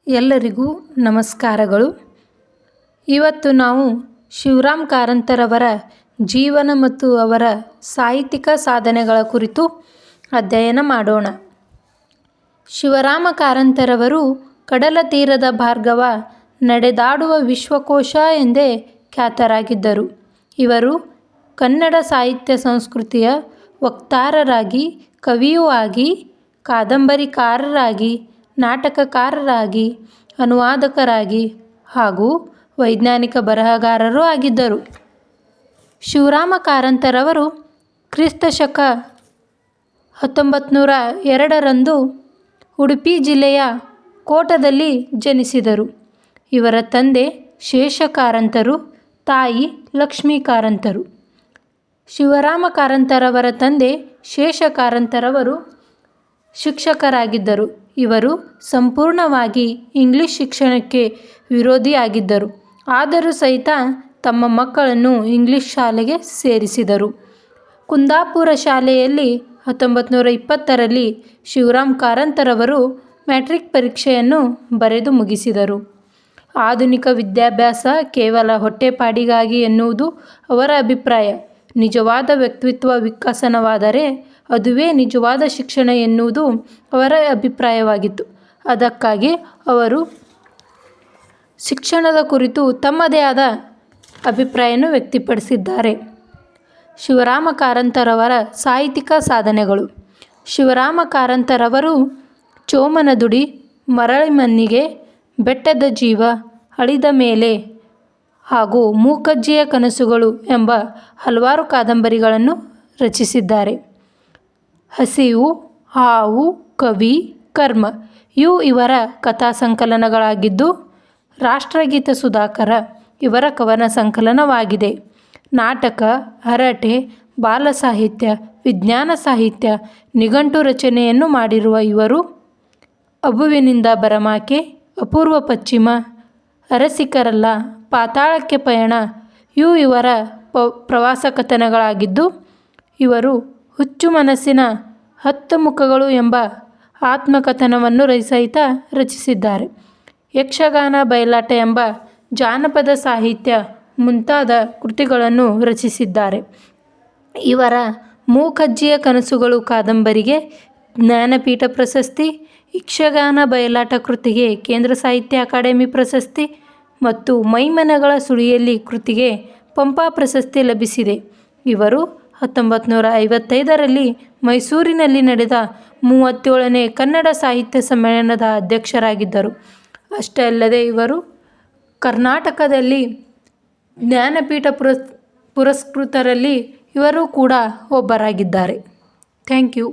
ಎಲ್ಲರಿಗೂ ನಮಸ್ಕಾರಗಳು. ಇವತ್ತು ನಾವು ಶಿವರಾಮ್ ಕಾರಂತರವರ ಜೀವನ ಮತ್ತು ಅವರ ಸಾಹಿತ್ಯಿಕ ಸಾಧನೆಗಳ ಕುರಿತು ಅಧ್ಯಯನ ಮಾಡೋಣ. ಶಿವರಾಮ ಕಾರಂತರವರು ಕಡಲ ತೀರದ ಭಾರ್ಗವ, ನಡೆದಾಡುವ ವಿಶ್ವಕೋಶ ಎಂದೇ ಖ್ಯಾತರಾಗಿದ್ದರು. ಇವರು ಕನ್ನಡ ಸಾಹಿತ್ಯ ಸಂಸ್ಕೃತಿಯ ವಕ್ತಾರರಾಗಿ, ಕವಿಯೂ ಆಗಿ, ಕಾದಂಬರಿಕಾರರಾಗಿ, ನಾಟಕಕಾರರಾಗಿ, ಅನುವಾದಕರಾಗಿ ಹಾಗೂ ವೈಜ್ಞಾನಿಕ ಬರಹಗಾರರೂ ಆಗಿದ್ದರು. ಶಿವರಾಮ ಕಾರಂತರವರು ಕ್ರಿಸ್ತಶಕ 1902ರಂದು ಉಡುಪಿ ಜಿಲ್ಲೆಯ ಕೋಟದಲ್ಲಿ ಜನಿಸಿದರು. ಇವರ ತಂದೆ ಶೇಷ ಕಾರಂತರು, ತಾಯಿ ಲಕ್ಷ್ಮೀ ಕಾರಂತರು. ಶಿವರಾಮ ಕಾರಂತರವರ ತಂದೆ ಶೇಷ ಕಾರಂತರವರು ಶಿಕ್ಷಕರಾಗಿದ್ದರು. ಇವರು ಸಂಪೂರ್ಣವಾಗಿ ಇಂಗ್ಲಿಷ್ ಶಿಕ್ಷಣಕ್ಕೆ ವಿರೋಧಿಯಾಗಿದ್ದರು. ಆದರೂ ಸಹಿತ ತಮ್ಮ ಮಕ್ಕಳನ್ನು ಇಂಗ್ಲಿಷ್ ಶಾಲೆಗೆ ಸೇರಿಸಿದರು. ಕುಂದಾಪುರ ಶಾಲೆಯಲ್ಲಿ 1920ರಲ್ಲಿ ಶಿವರಾಮ ಕಾರಂತರವರು ಮ್ಯಾಟ್ರಿಕ್ ಪರೀಕ್ಷೆಯನ್ನು ಬರೆದು ಮುಗಿಸಿದರು. ಆಧುನಿಕ ವಿದ್ಯಾಭ್ಯಾಸ ಕೇವಲ ಹೊಟ್ಟೆಪಾಡಿಗಾಗಿ ಎನ್ನುವುದು ಅವರ ಅಭಿಪ್ರಾಯ. ನಿಜವಾದ ವ್ಯಕ್ತಿತ್ವ ವಿಕಸನವಾದರೆ ಅದುವೇ ನಿಜವಾದ ಶಿಕ್ಷಣ ಎನ್ನುವುದು ಅವರ ಅಭಿಪ್ರಾಯವಾಗಿತ್ತು. ಅದಕ್ಕಾಗಿ ಅವರು ಶಿಕ್ಷಣದ ಕುರಿತು ತಮ್ಮದೇ ಆದ ಅಭಿಪ್ರಾಯವನ್ನು ವ್ಯಕ್ತಪಡಿಸಿದ್ದಾರೆ. ಶಿವರಾಮ ಕಾರಂತರವರ ಸಾಹಿತ್ಯಿಕ ಸಾಧನೆಗಳು. ಶಿವರಾಮ ಕಾರಂತರವರು ಚೋಮನದುಡಿ, ಮರಳಿಮಣ್ಣಿಗೆ, ಬೆಟ್ಟದ ಜೀವ, ಅಳಿದ ಮೇಲೆ ಹಾಗೂ ಮೂಕಜ್ಜಿಯ ಕನಸುಗಳು ಎಂಬ ಹಲವಾರು ಕಾದಂಬರಿಗಳನ್ನು ರಚಿಸಿದ್ದಾರೆ. ಹಸಿವು, ಹಾವು, ಕವಿ, ಕರ್ಮ ಇವು ಇವರ ಕಥಾ ಸಂಕಲನಗಳಾಗಿದ್ದು, ರಾಷ್ಟ್ರಗೀತ ಸುಧಾಕರ ಇವರ ಕವನ ಸಂಕಲನವಾಗಿದೆ. ನಾಟಕ, ಹರಟೆ, ಬಾಲ ಸಾಹಿತ್ಯ, ವಿಜ್ಞಾನ ಸಾಹಿತ್ಯ, ನಿಘಂಟು ರಚನೆಯನ್ನು ಮಾಡಿರುವ ಇವರು ಅಬುವಿನಿಂದ ಬರಮಾಕೆ, ಅಪೂರ್ವ ಪಶ್ಚಿಮ, ಅರಸಿಕರಲ್ಲ, ಪಾತಾಳಕ್ಕೆ ಪಯಣ ಇವು ಇವರ ಪ್ರವಾಸ ಕಥನಗಳಾಗಿದ್ದು, ಇವರು ಹುಚ್ಚು ಮನಸ್ಸಿನ 10 ಮುಖಗಳು ಎಂಬ ಆತ್ಮಕಥನವನ್ನು ಸಹಿತ ರಚಿಸಿದ್ದಾರೆ. ಯಕ್ಷಗಾನ ಬಯಲಾಟ ಎಂಬ ಜಾನಪದ ಸಾಹಿತ್ಯ ಮುಂತಾದ ಕೃತಿಗಳನ್ನು ರಚಿಸಿದ್ದಾರೆ. ಇವರ ಮೂಕಜ್ಜಿಯ ಕನಸುಗಳು ಕಾದಂಬರಿಗೆ ಜ್ಞಾನಪೀಠ ಪ್ರಶಸ್ತಿ, ಯಕ್ಷಗಾನ ಬಯಲಾಟ ಕೃತಿಗೆ ಕೇಂದ್ರ ಸಾಹಿತ್ಯ ಅಕಾಡೆಮಿ ಪ್ರಶಸ್ತಿ ಮತ್ತು ಮೈಮನಗಳ ಸುಳಿಯಲ್ಲಿ ಕೃತಿಗೆ ಪಂಪ ಪ್ರಶಸ್ತಿ ಲಭಿಸಿದೆ. ಇವರು 1955ರಲ್ಲಿ ಮೈಸೂರಿನಲ್ಲಿ ನಡೆದ 37ನೇ ಕನ್ನಡ ಸಾಹಿತ್ಯ ಸಮ್ಮೇಳನದ ಅಧ್ಯಕ್ಷರಾಗಿದ್ದರು. ಅಷ್ಟೇ ಅಲ್ಲದೆ ಇವರು ಕರ್ನಾಟಕದಲ್ಲಿ ಜ್ಞಾನಪೀಠ ಪುರಸ್ಕೃತರಲ್ಲಿ ಇವರು ಕೂಡ ಒಬ್ಬರಾಗಿದ್ದಾರೆ. Thank you.